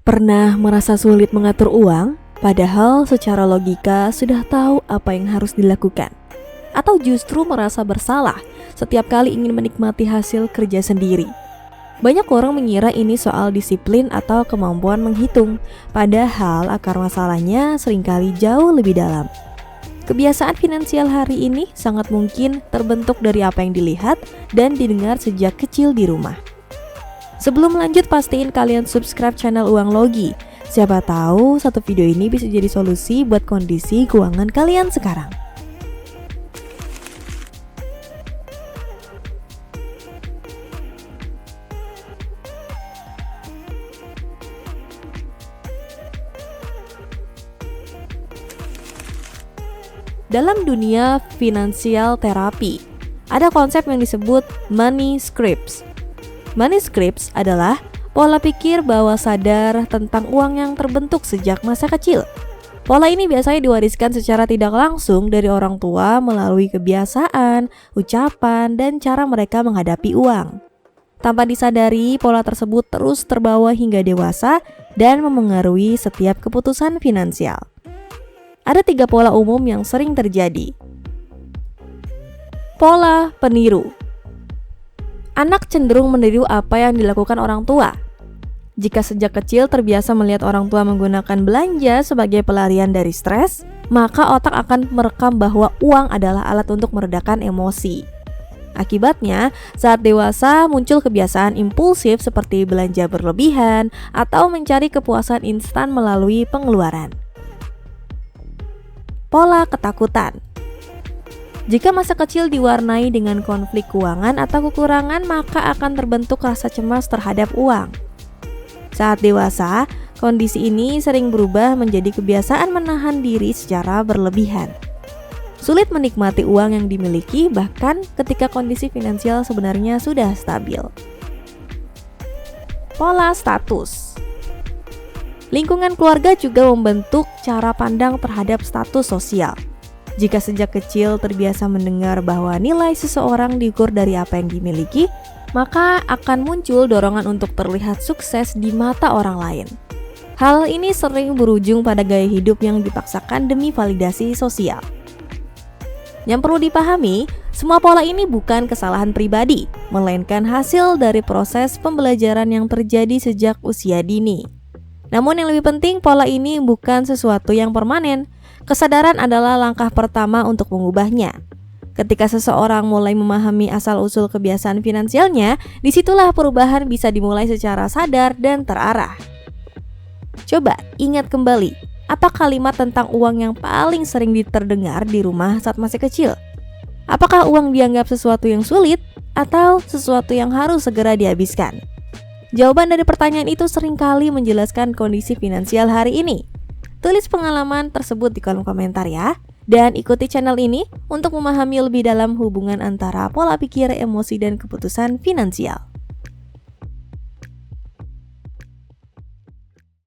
Pernah merasa sulit mengatur uang, padahal secara logika sudah tahu apa yang harus dilakukan? Atau justru merasa bersalah setiap kali ingin menikmati hasil kerja sendiri? Banyak orang mengira ini soal disiplin atau kemampuan menghitung, padahal akar masalahnya seringkali jauh lebih dalam. Kebiasaan finansial hari ini sangat mungkin terbentuk dari apa yang dilihat dan didengar sejak kecil di rumah. Sebelum lanjut, pastiin kalian subscribe channel Uang Logi. Siapa tahu satu video ini bisa jadi solusi buat kondisi keuangan kalian sekarang. Dalam dunia finansial terapi, ada konsep yang disebut money scripts. Money scripts adalah pola pikir bawah sadar tentang uang yang terbentuk sejak masa kecil. Pola ini biasanya diwariskan secara tidak langsung dari orang tua melalui kebiasaan, ucapan, dan cara mereka menghadapi uang. Tanpa disadari, pola tersebut terus terbawa hingga dewasa dan memengaruhi setiap keputusan finansial. Ada 3 pola umum yang sering terjadi. Pola peniru. Anak cenderung meniru apa yang dilakukan orang tua. Jika sejak kecil terbiasa melihat orang tua menggunakan belanja sebagai pelarian dari stres, maka otak akan merekam bahwa uang adalah alat untuk meredakan emosi. Akibatnya, saat dewasa muncul kebiasaan impulsif seperti belanja berlebihan atau mencari kepuasan instan melalui pengeluaran. Pola ketakutan. Jika masa kecil diwarnai dengan konflik keuangan atau kekurangan, maka akan terbentuk rasa cemas terhadap uang. Saat dewasa, kondisi ini sering berubah menjadi kebiasaan menahan diri secara berlebihan. Sulit menikmati uang yang dimiliki bahkan ketika kondisi finansial sebenarnya sudah stabil. Pola status. Lingkungan keluarga juga membentuk cara pandang terhadap status sosial. Jika sejak kecil terbiasa mendengar bahwa nilai seseorang diukur dari apa yang dimiliki, maka akan muncul dorongan untuk terlihat sukses di mata orang lain. Hal ini sering berujung pada gaya hidup yang dipaksakan demi validasi sosial. Yang perlu dipahami, semua pola ini bukan kesalahan pribadi, melainkan hasil dari proses pembelajaran yang terjadi sejak usia dini. Namun yang lebih penting, pola ini bukan sesuatu yang permanen. Kesadaran adalah langkah pertama untuk mengubahnya. Ketika seseorang mulai memahami asal-usul kebiasaan finansialnya, disitulah perubahan bisa dimulai secara sadar dan terarah. Coba ingat kembali, apa kalimat tentang uang yang paling sering terdengar di rumah saat masih kecil? Apakah uang dianggap sesuatu yang sulit atau sesuatu yang harus segera dihabiskan? Jawaban dari pertanyaan itu seringkali menjelaskan kondisi finansial hari ini. Tulis pengalaman tersebut di kolom komentar ya. Dan ikuti channel ini untuk memahami lebih dalam hubungan antara pola pikir, emosi, dan keputusan finansial.